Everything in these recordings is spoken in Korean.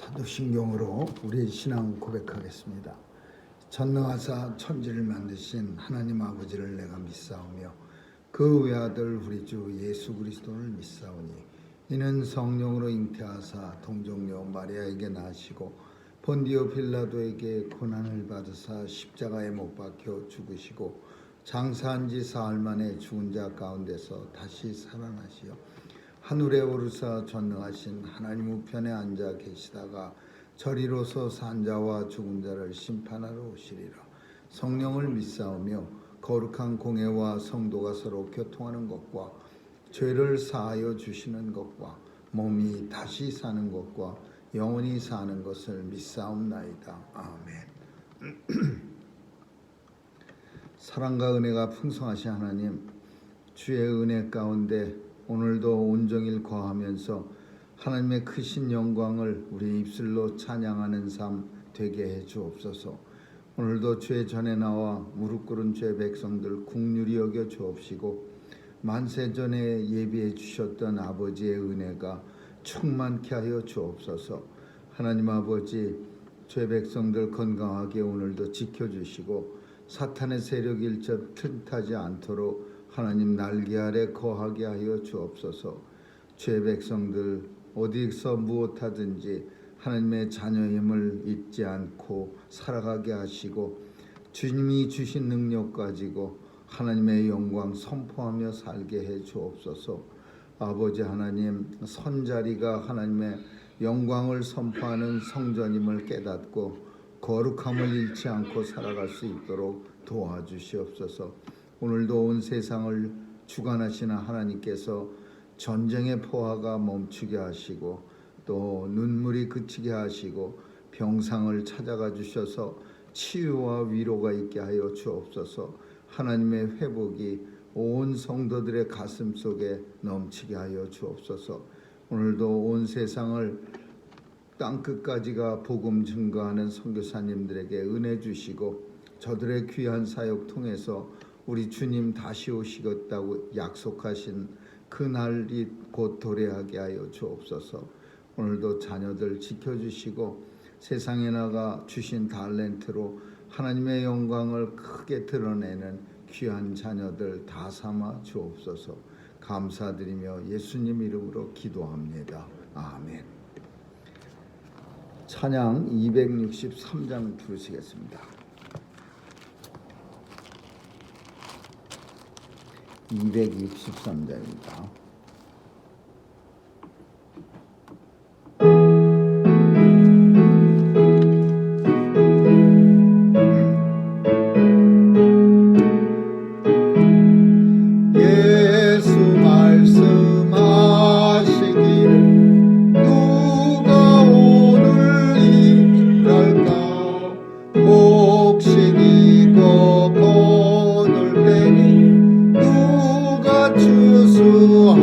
사도신경으로 우리의 신앙 고백하겠습니다. 전능하사 천지를 만드신 하나님 아버지를 내가 믿사오며 그 외아들 우리 주 예수 그리스도를 믿사오니 이는 성령으로 잉태하사 동정녀 마리아에게 나시고 본디오 빌라도에게 고난을 받으사 십자가에 못 박혀 죽으시고 장사한 지 사흘 만에 죽은 자 가운데서 다시 살아나시어 하늘에 오르사 전능하신 하나님 우편에 앉아 계시다가 저리로서 산 자와 죽은 자를 심판하러 오시리라. 성령을 믿사오며 거룩한 공회와 성도가 서로 교통하는 것과 죄를 사하여 주시는 것과 몸이 다시 사는 것과 영원히 사는 것을 믿사옵나이다. 아멘. 사랑과 은혜가 풍성하신 하나님, 주의 은혜 가운데 오늘도 온종일 거하면서 하나님의 크신 영광을 우리 입술로 찬양하는 삶 되게 해 주옵소서. 오늘도 주의 전에 나와 무릎 꿇은 주의 백성들 긍휼히 여겨 주옵시고 만세 전에 예비해 주셨던 아버지의 은혜가 충만케 하여 주옵소서. 하나님 아버지, 주의 백성들 건강하게 오늘도 지켜주시고 사탄의 세력 일접 틈타지 않도록 하나님 날개 아래 거하게 하여 주옵소서. 주의 백성들 어디서 무엇하든지 하나님의 자녀임을 잊지 않고 살아가게 하시고 주님이 주신 능력 가지고 하나님의 영광 선포하며 살게 해 주옵소서. 아버지 하나님, 선자리가 하나님의 영광을 선포하는 성전임을 깨닫고 거룩함을 잃지 않고 살아갈 수 있도록 도와주시옵소서. 오늘도 온 세상을 주관하시는 하나님께서 전쟁의 포화가 멈추게 하시고 또 눈물이 그치게 하시고 병상을 찾아가 주셔서 치유와 위로가 있게 하여 주옵소서. 하나님의 회복이 온 성도들의 가슴 속에 넘치게 하여 주옵소서. 오늘도 온 세상을 땅끝까지가 복음 증거하는 선교사님들에게 은혜 주시고 저들의 귀한 사역 통해서 우리 주님 다시 오시겠다고 약속하신 그날이 곧 도래하게 하여 주옵소서. 오늘도 자녀들 지켜주시고 세상에 나가 주신 달란트로 하나님의 영광을 크게 드러내는 귀한 자녀들 다 삼아 주옵소서. 감사드리며 예수님 이름으로 기도합니다. 아멘. 찬양 263장 부르시겠습니다. 263장입니다. 예수 말씀하시기를 누가 오늘 일할까 곡식이고 고들 빼니 추수하리까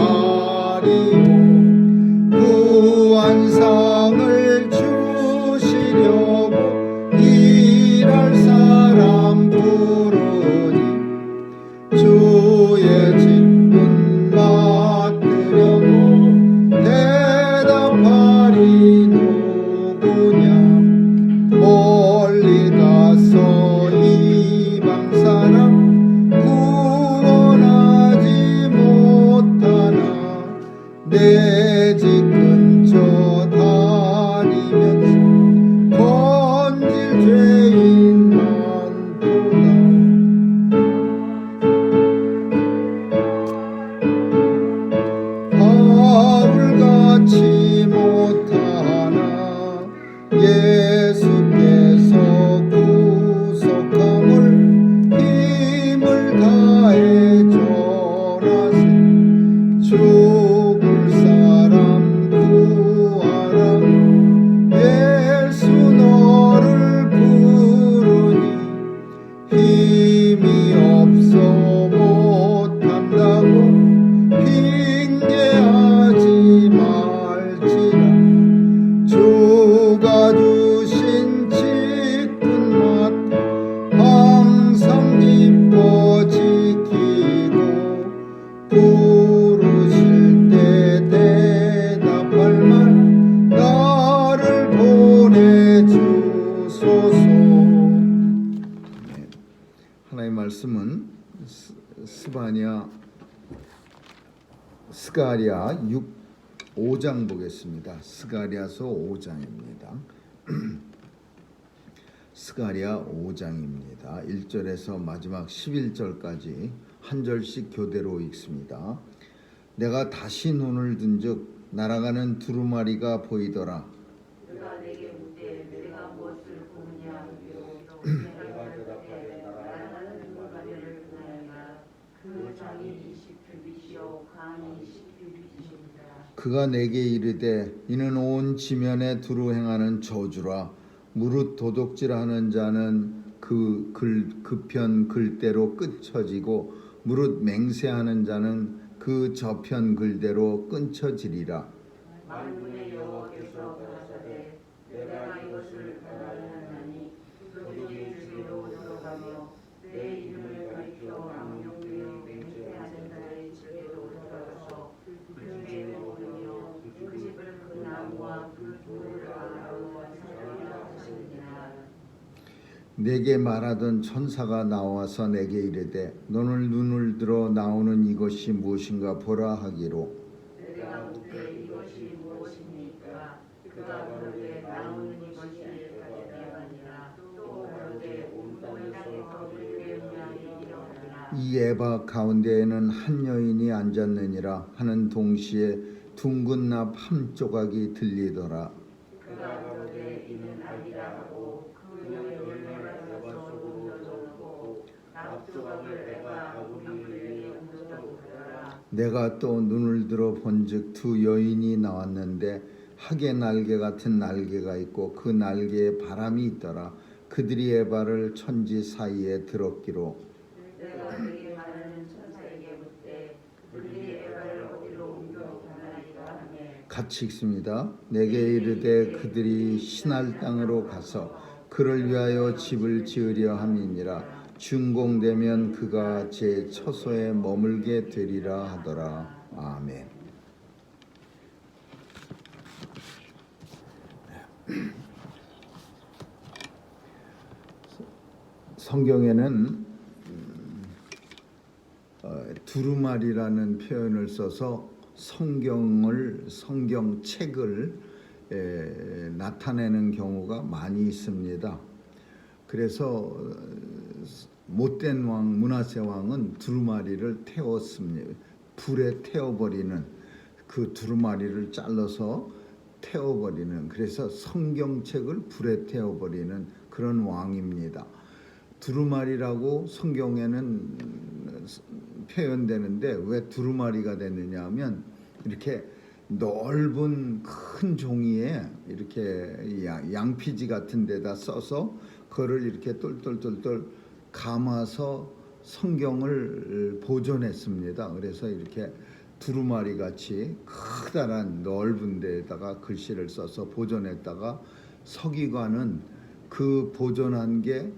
스가랴 5장 보겠습니다. 스가랴서 5장입니다. 스가랴 5장입니다. 1절에서 마지막 11절까지 한 절씩 교대로 읽습니다. 내가 다시 눈을 든즉 날아가는 두루마리가 보이더라. 그가 내게 묻되 내가 무엇을 보느냐 내가 대답하되 날아가는 두루마리를 보나이다. 그 장이 20규빗이요 광이 10규빗이니라. 그가 내게 이르되 이는 온 지면에 두루 행하는 저주라. 무릇 도둑질하는 자는 그 편 글대로 끊쳐지고 무릇 맹세하는 자는 그 저편 글대로 끊쳐지리라. 만군의 여호와께서 가라사대 내가 이것을 가라하나니 도둑의 주로 들어가며 내 이름을 가리켜 악령되어 맹세하는 자의 집에로 들어가서 그 집에 먹으며 그 집을 그 나무와 그 돌을 아라고 사려라 하시니라. 내게 말하던 천사가 나와서 내게 이르되 너는 눈을 들어 나오는 이것이 무엇인가 보라 하기로. 내가 묻되 이것이 무엇입니까? 그가 가로되 나오는 이것이 가데냐니라. 또 가로되 온 땅에서 그들의 문양이 일어나리라. 이 에바 가운데에는 한 여인이 앉았느니라 하는 동시에 둥근 납 한 조각이 들리더라. 그가 가로되 이는 아니라 하고 그 여인을 내려서 옮겨놓고 납조각을 내가 우리 위에 옮겨놓으라. 내가 또 눈을 들어 본즉 두 여인이 나왔는데 학의 날개 같은 날개가 있고 그 날개에 바람이 있더라. 그들이 에바를 천지 사이에 들었기로. 내가 그에게 말하는 천사에게 묻되 그들이 에바를 어디로 옮겨놓았나이까 하매 같이 읽습니다. 내게 이르되 그들이 신할 땅으로 가서 그를 위하여 집을 지으려 함이니라. 준공되면 그가 제 처소에 머물게 되리라 하더라. 아멘. 성경에는 두루마리라는 표현을 써서 성경책을 나타내는 경우가 많이 있습니다. 그래서 못된 왕 므낫세 왕은 두루마리를 태웠습니다. 불에 태워버리는 그 두루마리를 잘라서 태워버리는, 그래서 성경책을 불에 태워버리는 그런 왕입니다. 두루마리라고 성경에는 표현되는데 왜 두루마리가 됐느냐 하면 이렇게 넓은 큰 종이에 이렇게 양피지 같은 데다 써서 그거를 이렇게 똘똘똘똘 감아서 성경을 보존했습니다. 그래서 이렇게 두루마리 같이 커다란 넓은 데다가 글씨를 써서 보존했다가 서기관은 그 보존한 게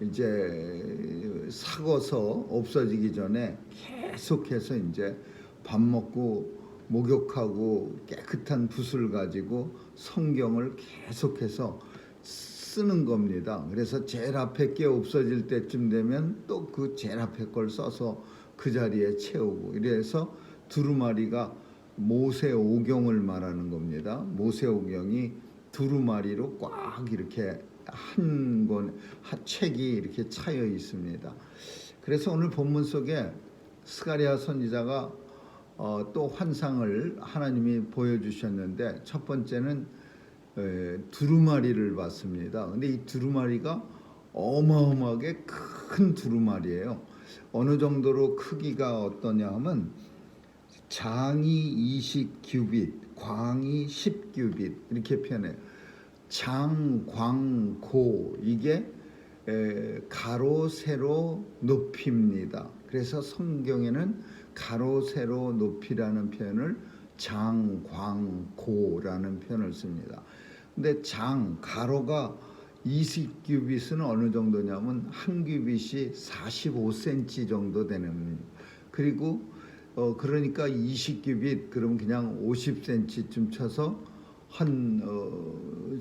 이제 삭어서 없어지기 전에 계속해서 이제 밥 먹고 목욕하고 깨끗한 붓을 가지고 성경을 계속해서 쓰는 겁니다. 그래서 제일 앞에 게 없어질 때쯤 되면 또 그 제일 앞에 걸 써서 그 자리에 채우고, 이래서 두루마리가 모세오경을 말하는 겁니다. 모세오경이 두루마리로 꽉 이렇게 한 책이 이렇게 차여 있습니다. 그래서 오늘 본문 속에 스가랴 선지자가 또 환상을 하나님이 보여주셨는데, 첫 번째는 두루마리를 봤습니다. 근데 이 두루마리가 어마어마하게 큰 두루마리예요. 어느 정도로 크기가 어떠냐 하면 장이 20규빗, 광이 10규빗 이렇게 표현해요. 장, 광, 고 이게 가로, 세로, 높이입니다. 그래서 성경에는 가로, 세로, 높이라는 표현을 장, 광, 고라는 표현을 씁니다. 근데 장, 가로가 20규빗은 어느 정도냐면 한 규빗이 45cm 정도 되는, 그리고 그러니까 20규빗 그러면 그냥 50cm쯤 쳐서 한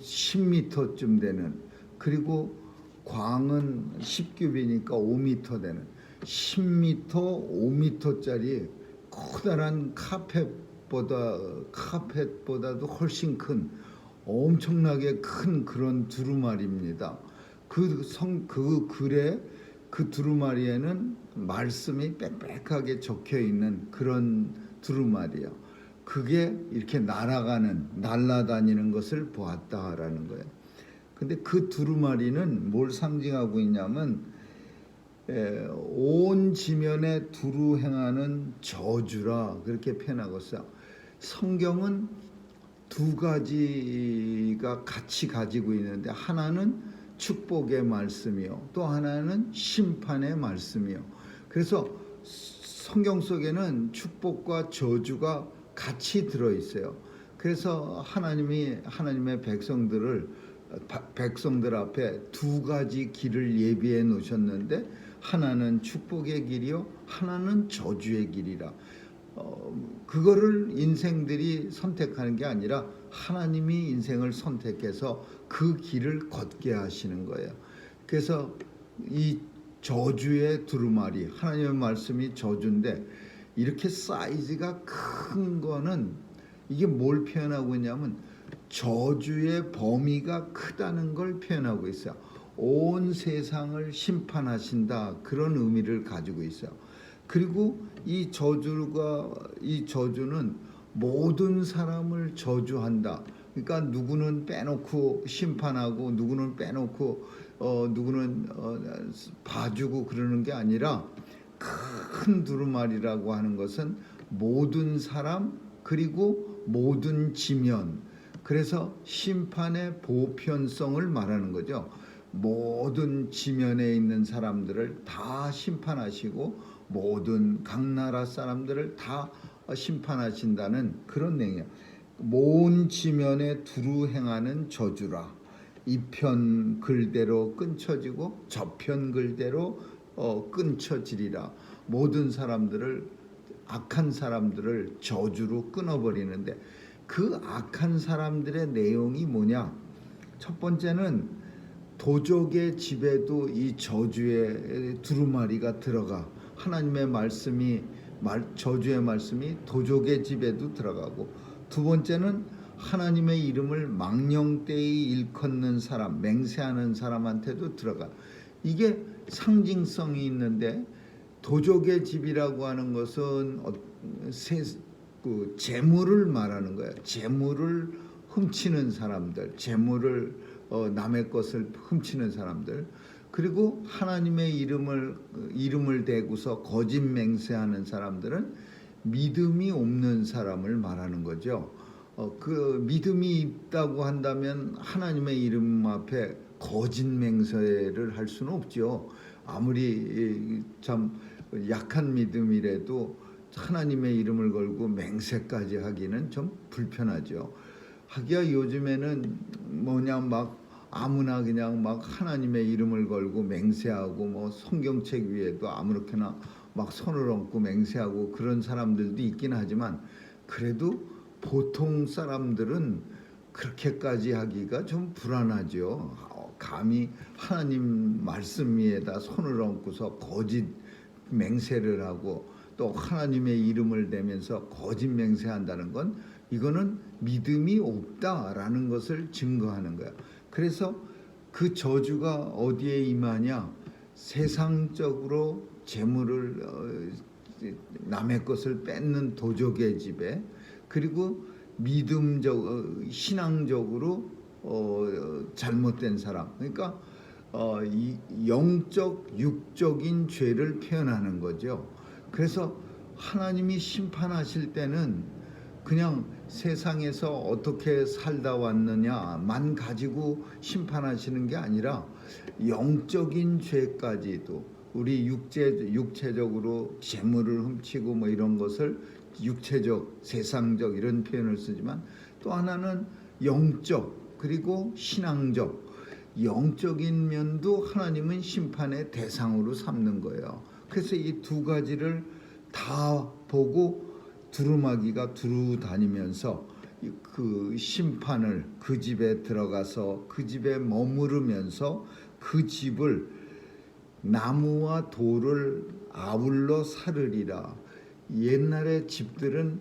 10m쯤 되는, 그리고 광은 10규빗이니까 5m 되는, 10m, 5m짜리 커다란 카펫보다도 훨씬 큰 엄청나게 큰 그런 두루마리입니다. 그 글에 그 두루마리에는 말씀이 빽빽하게 적혀 있는 그런 두루마리요. 그게 이렇게 날아다니는 것을 보았다라는 거예요. 근데 그 두루마리는 뭘 상징하고 있냐면 온 지면에 두루 행하는 저주라 그렇게 표현하고 있어요. 성경은 두 가지가 같이 가지고 있는데 하나는 축복의 말씀이요, 또 하나는 심판의 말씀이요. 그래서 성경 속에는 축복과 저주가 같이 들어 있어요. 그래서 하나님의 백성들 앞에 두 가지 길을 예비해 놓으셨는데 하나는 축복의 길이요, 하나는 저주의 길이라. 그거를 인생들이 선택하는 게 아니라 하나님이 인생을 선택해서 그 길을 걷게 하시는 거예요. 그래서 이 저주의 두루마리, 하나님의 말씀이 저주인데 이렇게 사이즈가 큰 거는 이게 뭘 표현하고 있냐면 저주의 범위가 크다는 걸 표현하고 있어요. 온 세상을 심판하신다, 그런 의미를 가지고 있어요. 그리고 이 저주는 모든 사람을 저주한다. 그러니까 누구는 빼놓고 심판하고 누구는 빼놓고 누구는 봐주고 그러는 게 아니라 큰 두루마리라고 하는 것은 모든 사람 그리고 모든 지면, 그래서 심판의 보편성을 말하는 거죠. 모든 지면에 있는 사람들을 다 심판하시고 모든 각 나라 사람들을 다 심판하신다는 그런 내용이에요. 모든 지면에 두루 행하는 저주라. 이 편 글대로 끊쳐지고 저편 글대로 끊쳐지리라. 모든 사람들을, 악한 사람들을 저주로 끊어버리는데 그 악한 사람들의 내용이 뭐냐? 첫 번째는 도적의 집에도 이 저주의 두루마리가 들어가. 하나님의 저주의 말씀이 도적의 집에도 들어가고, 두 번째는 하나님의 이름을 망령되이 일컫는 사람, 맹세하는 사람한테도 들어가. 이게 상징성이 있는데, 도적의 집이라고 하는 것은 재물을 말하는 거예요. 재물을 훔치는 사람들, 남의 것을 훔치는 사람들, 그리고 하나님의 이름을 대고서 거짓 맹세하는 사람들은 믿음이 없는 사람을 말하는 거죠. 그 믿음이 있다고 한다면 하나님의 이름 앞에 거짓 맹세를 할 수는 없죠. 아무리 참 약한 믿음이라도 하나님의 이름을 걸고 맹세까지 하기는 좀 불편하죠. 하기야 요즘에는 막 아무나 그냥 막 하나님의 이름을 걸고 맹세하고, 뭐 성경책 위에도 아무렇게나 막 손을 얹고 맹세하고 그런 사람들도 있긴 하지만, 그래도 보통 사람들은 그렇게까지 하기가 좀 불안하죠. 감히 하나님 말씀 위에다 손을 얹고서 거짓 맹세를 하고 또 하나님의 이름을 대면서 거짓 맹세한다는 건 이거는 믿음이 없다라는 것을 증거하는 거야. 그래서 그 저주가 어디에 임하냐? 세상적으로 재물을 남의 것을 뺏는 도적의 집에, 그리고 신앙적으로 잘못된 사람, 그러니까 영적 육적인 죄를 표현하는 거죠. 그래서 하나님이 심판하실 때는 그냥 세상에서 어떻게 살다 왔느냐만 가지고 심판하시는 게 아니라 영적인 죄까지도, 우리 육체적으로 재물을 훔치고 뭐 이런 것을 육체적, 세상적 이런 표현을 쓰지만, 또 하나는 영적 그리고 신앙적, 영적인 면도 하나님은 심판의 대상으로 삼는 거예요. 그래서 이 두 가지를 다 보고 두루마기가 두루 다니면서 그 심판을, 그 집에 들어가서 그 집에 머무르면서 그 집을 나무와 돌을 아울러 사르리라. 옛날에 집들은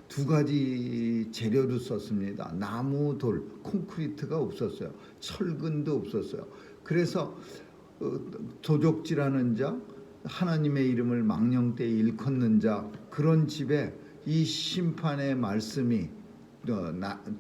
두 가지 재료를 썼습니다. 나무, 돌, 콘크리트가 없었어요. 철근도 없었어요. 그래서 도적질하는 자, 하나님의 이름을 망령되이 일컫는 자, 그런 집에 이 심판의 말씀이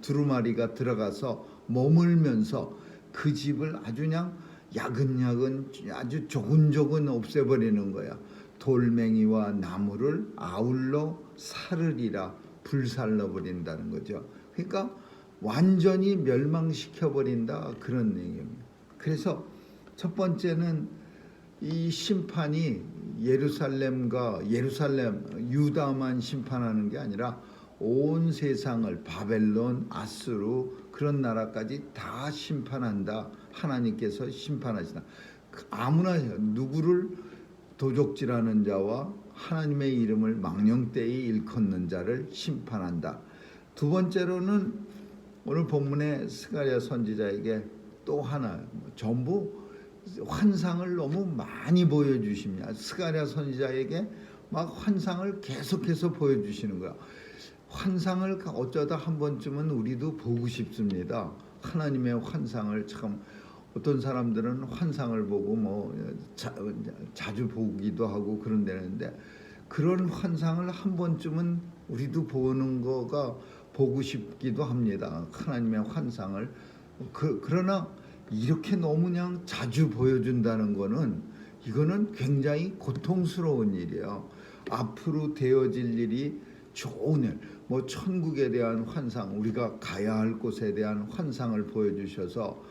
두루마리가 들어가서 머물면서 그 집을 아주 그냥 야근야근 아주 조근조근 없애버리는 거야. 돌멩이와 나무를 아울러 사르리라, 불살라버린다는 거죠. 그러니까 완전히 멸망시켜버린다, 그런 얘기입니다. 그래서 첫 번째는 이 심판이 예루살렘, 유다만 심판하는 게 아니라 온 세상을, 바벨론, 아수르 그런 나라까지 다 심판한다. 하나님께서 심판하시다. 아무나 누구를 도적질하는 자와 하나님의 이름을 망령되이 일컫는 자를 심판한다. 두 번째로는 오늘 본문의 스가랴 선지자에게 또 하나, 전부 환상을 너무 많이 보여주십니다. 스가랴 선지자에게 막 환상을 계속해서 보여주시는 거야. 환상을 어쩌다 한 번쯤은 우리도 보고 싶습니다. 하나님의 환상을 참, 어떤 사람들은 환상을 보고 자주 보기도 하고 그런다는데, 그런 환상을 한 번쯤은 우리도 보는 거가 보고 싶기도 합니다. 하나님의 환상을. 그러나 이렇게 너무 그냥 자주 보여준다는 거는, 이거는 굉장히 고통스러운 일이에요. 앞으로 되어질 일이 좋은 일, 천국에 대한 환상, 우리가 가야 할 곳에 대한 환상을 보여주셔서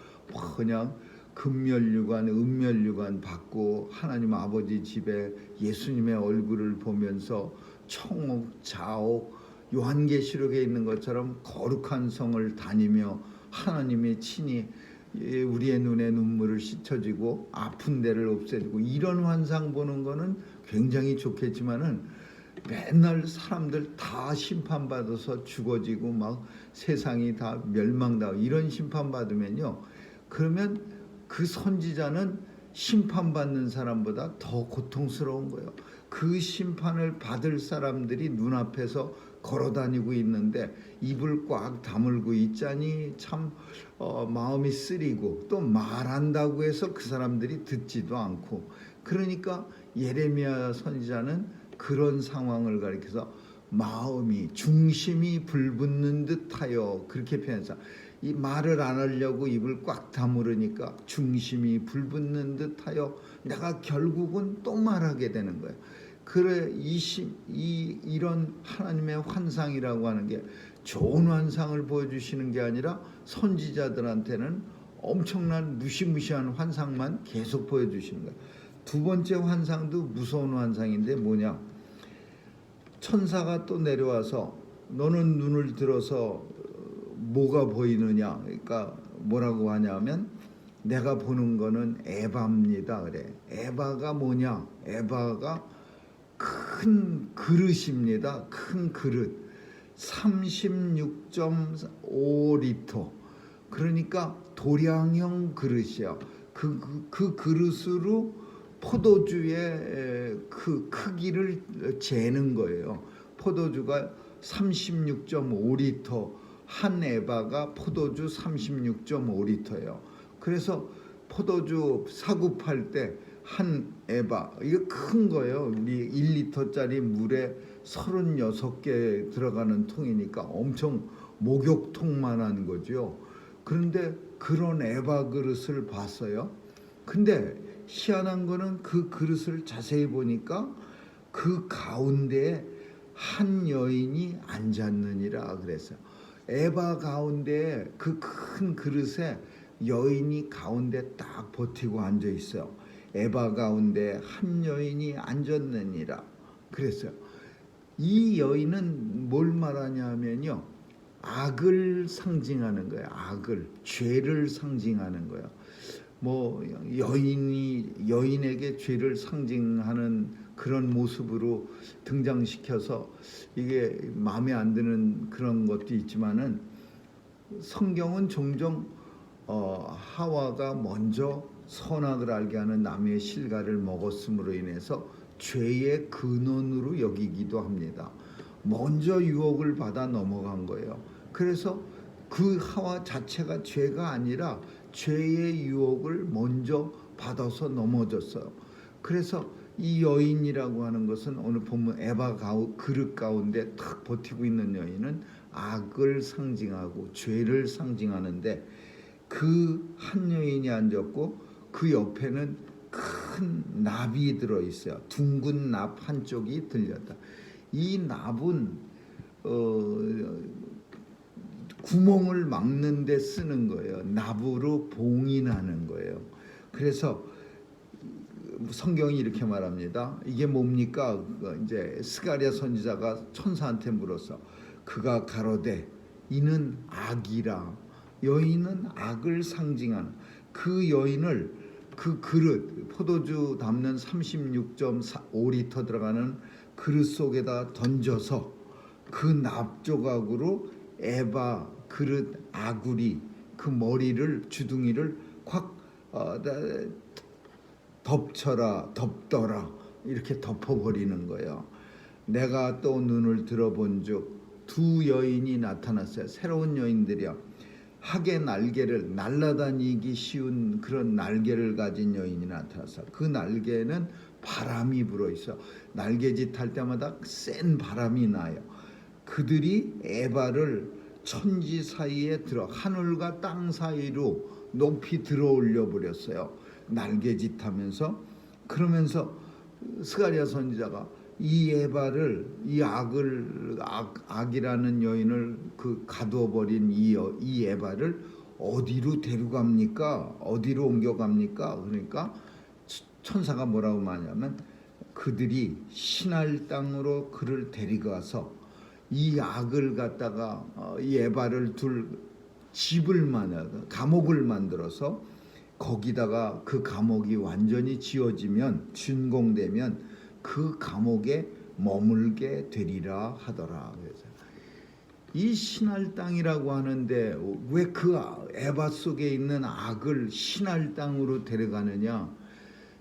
그냥 금면류관, 은면류관 받고 하나님 아버지 집에 예수님의 얼굴을 보면서 청옥, 자옥, 요한계시록에 있는 것처럼 거룩한 성을 다니며 하나님이 친히 우리의 눈에 눈물을 씻어주고 아픈 데를 없애주고, 이런 환상 보는 거는 굉장히 좋겠지만은 맨날 사람들 다 심판받아서 죽어지고 막 세상이 다 멸망당하고 이런 심판받으면요, 그러면 그 선지자는 심판받는 사람보다 더 고통스러운 거예요. 그 심판을 받을 사람들이 눈앞에서 걸어다니고 있는데 입을 꽉 다물고 있자니 참 마음이 쓰리고, 또 말한다고 해서 그 사람들이 듣지도 않고, 그러니까 예레미야 선지자는 그런 상황을 가리켜서 마음이, 중심이 불붙는 듯하여, 그렇게 표현해서, 이 말을 안 하려고 입을 꽉 다물으니까 중심이 불붙는 듯하여 내가 결국은 또 말하게 되는 거예요. 그래, 이런 하나님의 환상이라고 하는 게 좋은 환상을 보여주시는 게 아니라 선지자들한테는 엄청난 무시무시한 환상만 계속 보여주시는 거예요. 두 번째 환상도 무서운 환상인데 뭐냐, 천사가 또 내려와서 너는 눈을 들어서 뭐가 보이느냐, 그러니까 뭐라고 하냐면 내가 보는 거는 에바입니다. 그래. 에바가 뭐냐, 에바가 큰 그릇입니다. 큰 그릇 36.5리터, 그러니까 도량형 그릇이야. 그 그릇으로 포도주의 그 크기를 재는 거예요. 포도주가 36.5리터, 한 에바가 포도주 36.5리터예요. 그래서 포도주 사고 팔 때 한 에바, 이거 큰 거예요. 우리 1리터짜리 물에 36개 들어가는 통이니까 엄청 목욕통만한 거죠. 그런데 그런 에바 그릇을 봤어요. 근데 희한한 거는 그 그릇을 자세히 보니까 그 가운데에 한 여인이 앉았느니라 그랬어요. 에바 가운데 그 큰 그릇에 여인이 가운데 딱 버티고 앉아 있어요. 에바 가운데 한 여인이 앉았느니라 그랬어요. 이 여인은 뭘 말하냐면요, 악을 상징하는 거예요. 악을, 죄를 상징하는 거예요. 여인에게 죄를 상징하는 그런 모습으로 등장시켜서 이게 마음에 안 드는 그런 것도 있지만은, 성경은 종종 하와가 먼저 선악을 알게 하는 나무의 실과를 먹었음으로 인해서 죄의 근원으로 여기기도 합니다. 먼저 유혹을 받아 넘어간 거예요. 그래서 그 하와 자체가 죄가 아니라 죄의 유혹을 먼저 받아서 넘어졌어요. 그래서 이 여인이라고 하는 것은 오늘 보면 에바 그릇 가운데 탁 버티고 있는 여인은 악을 상징하고 죄를 상징하는데 그 한 여인이 앉았고 그 옆에는 큰 납이 들어있어요. 둥근 납 한쪽이 들렸다. 이 납은 구멍을 막는 데 쓰는 거예요. 납으로 봉이 나는 거예요. 그래서 성경이 이렇게 말합니다. 이게 뭡니까? 이제 스가랴 선지자가 천사한테 물어서 그가 가로되 이는 악이라. 여인은 악을 상징하는 그 여인을 그 그릇 포도주 담는 36.5리터 들어가는 그릇 속에다 던져서 그 납조각으로 에바 그릇 아구리 그 머리를 주둥이를 콱 덮더라 이렇게 덮어버리는 거예요. 내가 또 눈을 들어본즉 두 여인이 나타났어요. 새로운 여인들이요. 학의 날개를 날아다니기 쉬운 그런 날개를 가진 여인이 나타났어. 그 날개는 바람이 불어 있어. 날개짓 할 때마다 센 바람이 나요. 그들이 에바를 천지 사이에 들어 하늘과 땅 사이로 높이 들어 올려 버렸어요. 날개짓하면서. 그러면서 스가랴 선지자가 이 에바를 이 악이라는 여인을 그 가두어 버린 이 에바를 어디로 데려갑니까? 어디로 옮겨갑니까? 그러니까 천사가 뭐라고 말하냐면 그들이 신할 땅으로 그를 데리고가서 이 악을 갖다가 이 에바를 둘 감옥을 만들어서 거기다가 그 감옥이 완전히 지어지면 준공되면 그 감옥에 머물게 되리라 하더라. 그래서 이 신할 땅이라고 하는데 왜 그 에바 속에 있는 악을 신할 땅으로 데려가느냐?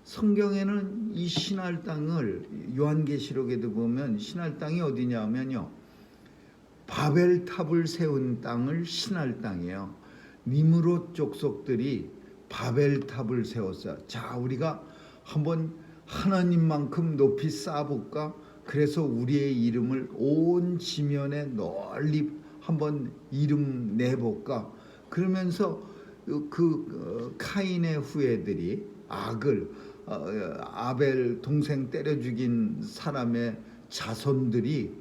성경에는 이 신할 땅을 요한계시록에도 보면 신할 땅이 어디냐면요, 바벨탑을 세운 땅을 신할 땅이에요. 니므롯 족속들이 바벨탑을 세웠어요. 자, 우리가 한번 하나님만큼 높이 쌓아볼까? 그래서 우리의 이름을 온 지면에 널리 한번 이름 내볼까? 그러면서 그 카인의 후예들이 악을 아벨 동생 때려 죽인 사람의 자손들이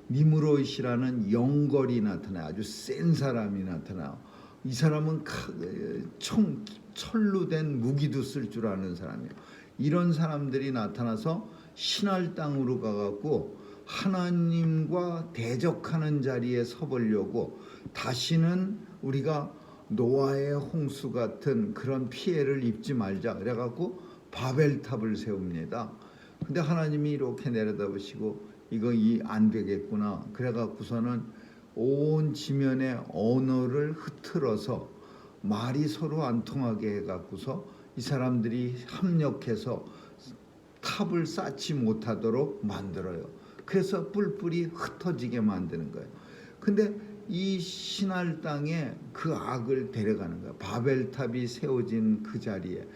니므롯이라는 영걸이 나타나요. 아주 센 사람이 나타나요. 이 사람은 철로 된 무기도 쓸 줄 아는 사람이에요. 이런 사람들이 나타나서 신할 땅으로 가갖고 하나님과 대적하는 자리에 서보려고 다시는 우리가 노아의 홍수 같은 그런 피해를 입지 말자 그래갖고 바벨탑을 세웁니다. 근데 하나님이 이렇게 내려다보시고 이거 안 되겠구나 그래갖고서는 온 지면의 언어를 흐트러서 말이 서로 안 통하게 해갖고서 이 사람들이 합력해서 탑을 쌓지 못하도록 만들어요. 그래서 뿔뿔이 흩어지게 만드는 거예요. 근데 이 신할 땅에 그 악을 데려가는 거예요. 바벨탑이 세워진 그 자리에.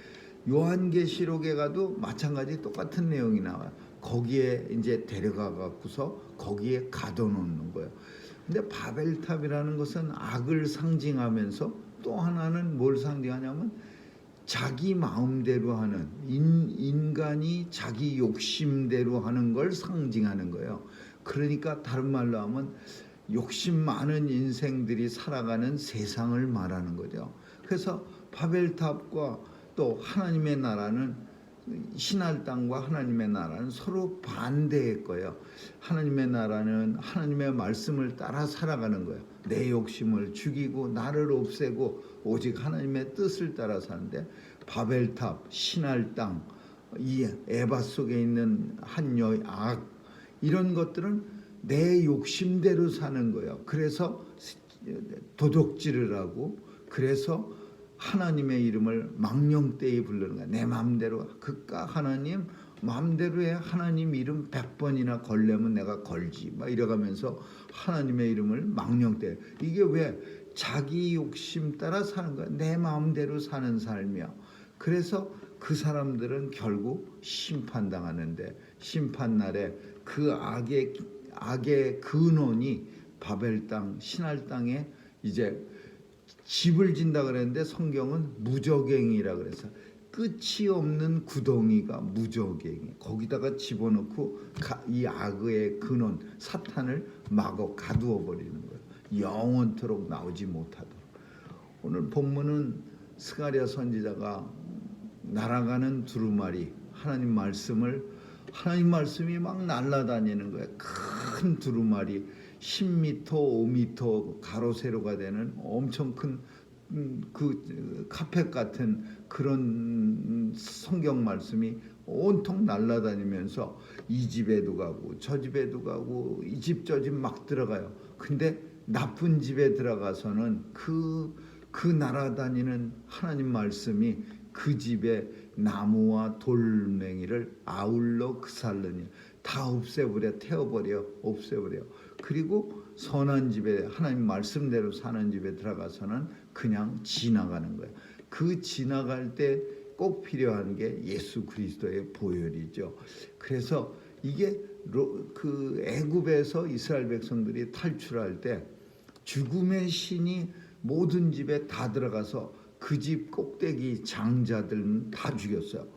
요한계시록에 가도 마찬가지 똑같은 내용이 나와요. 거기에 이제 데려가 갖고서 거기에 가둬놓는 거예요. 근데 바벨탑이라는 것은 악을 상징하면서 또 하나는 뭘 상징하냐면 자기 마음대로 하는 인간이 자기 욕심대로 하는 걸 상징하는 거예요. 그러니까 다른 말로 하면 욕심 많은 인생들이 살아가는 세상을 말하는 거죠. 그래서 바벨탑과 또 하나님의 나라는 신할 땅과 하나님의 나라는 서로 반대일 거예요. 하나님의 나라는 하나님의 말씀을 따라 살아가는 거예요. 내 욕심을 죽이고 나를 없애고 오직 하나님의 뜻을 따라 사는데 바벨탑, 신할 땅, 이 에바 속에 있는 한여의 악 이런 것들은 내 욕심대로 사는 거예요. 그래서 도둑질을 하고 그래서 하나님의 이름을 망령되이 부르는 거야. 내 마음대로. 그깟 하나님 마음대로에 하나님 이름 100번이나 걸려면 내가 걸지 막 이래가면서 하나님의 이름을 망령되이. 이게 왜? 자기 욕심 따라 사는 거야. 내 마음대로 사는 삶이야. 그래서 그 사람들은 결국 심판당하는데, 심판날에 그 악의 근원이 바벨 땅, 신할 땅에 이제 집을 진다 그랬는데 성경은 무저갱이라 그래서 끝이 없는 구덩이가 무저갱이. 거기다가 집어넣고 이 악의 근원 사탄을 마구 가두어 버리는 거예요. 영원토록 나오지 못하도록. 오늘 본문은 스가랴 선지자가 날아가는 두루마리, 하나님 말씀이 막 날아다니는 거예요. 큰 두루마리 10m, 5m 가로 세로가 되는 엄청 큰 그 카펫 같은 그런 성경 말씀이 온통 날아다니면서 이 집에도 가고 저 집에도 가고 이 집 저 집 막 들어가요. 근데 나쁜 집에 들어가서는 그 날아다니는 하나님 말씀이 그 집에 나무와 돌멩이를 아울러 그살르니 다 없애버려, 태워버려, 없애버려. 그리고 선한 집에, 하나님 말씀대로 사는 집에 들어가서는 그냥 지나가는 거예요. 그 지나갈 때 꼭 필요한 게 예수 그리스도의 보혈이죠. 그래서 이게 그 애굽에서 이스라엘 백성들이 탈출할 때 죽음의 신이 모든 집에 다 들어가서 그 집 꼭대기 장자들은 다 죽였어요.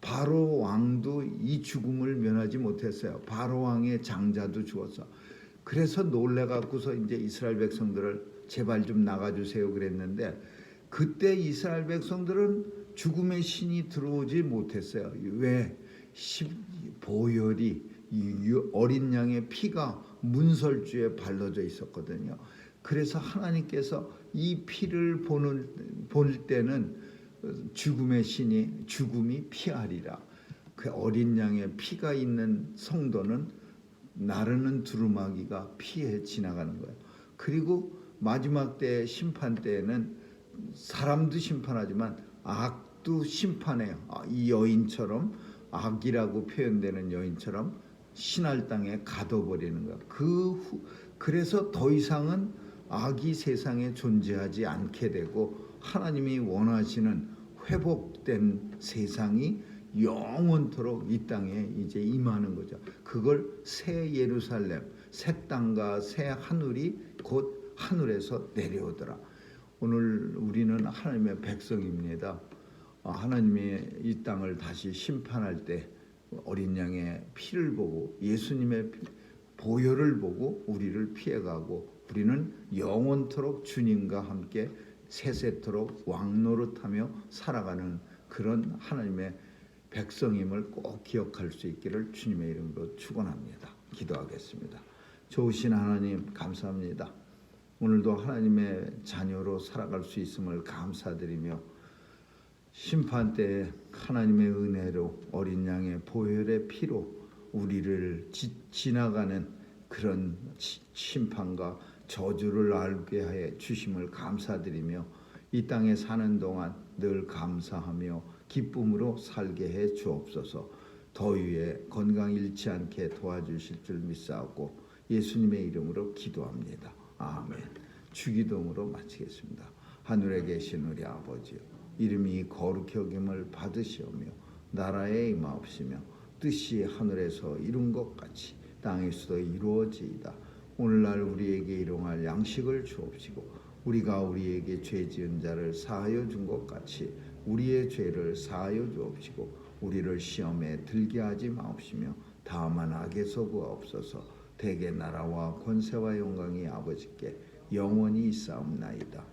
바로 왕도 이 죽음을 면하지 못했어요. 바로 왕의 장자도 죽었어. 그래서 놀래갖고서 이제 이스라엘 백성들을 제발 좀 나가주세요 그랬는데, 그때 이스라엘 백성들은 죽음의 신이 들어오지 못했어요. 왜? 보혈이, 어린 양의 피가 문설주에 발라져 있었거든요. 그래서 하나님께서 이 피를 볼 때는 죽음이 피하리라. 그 어린 양의 피가 있는 성도는 나르는 두루마기가 피해 지나가는 거예요. 그리고 마지막 때 심판 때에는 사람도 심판하지만 악도 심판해요. 이 여인처럼, 악이라고 표현되는 여인처럼 신할 땅에 가둬버리는 거예요. 그래서 더 이상은 악이 세상에 존재하지 않게 되고 하나님이 원하시는 회복된 세상이 영원토록 이 땅에 이제 임하는 거죠. 그걸 새 예루살렘, 새 땅과 새 하늘이 곧 하늘에서 내려오더라. 오늘 우리는 하나님의 백성입니다. 하나님이 이 땅을 다시 심판할 때 어린 양의 피를 보고 예수님의 보혈을 보고 우리를 피해가고, 우리는 영원토록 주님과 함께 세세토록 왕노릇하며 살아가는 그런 하나님의 백성임을 꼭 기억할 수 있기를 주님의 이름으로 축원합니다. 기도하겠습니다. 좋으신 하나님 감사합니다. 오늘도 하나님의 자녀로 살아갈 수 있음을 감사드리며, 심판 때에 하나님의 은혜로 어린 양의 보혈의 피로 우리를 지나가는 그런 심판과 저주를 알게 해 주심을 감사드리며, 이 땅에 사는 동안 늘 감사하며 기쁨으로 살게 해 주옵소서. 더위에 건강 잃지 않게 도와주실 줄 믿사오고 예수님의 이름으로 기도합니다. 아멘. 주기도문으로 마치겠습니다. 하늘에 계신 우리 아버지여, 이름이 거룩히 여김을 받으시오며 나라에 임하옵시며 뜻이 하늘에서 이룬 것 같이 땅에서도 이루어지이다. 오늘날 우리에게 일용할 양식을 주옵시고 우리가 우리에게 죄 지은 자를 사하여 준 것 같이 우리의 죄를 사하여 주옵시고 우리를 시험에 들게 하지 마옵시며 다만 악에서 구하옵소서. 대개 나라와 권세와 영광이 아버지께 영원히 있사옵나이다.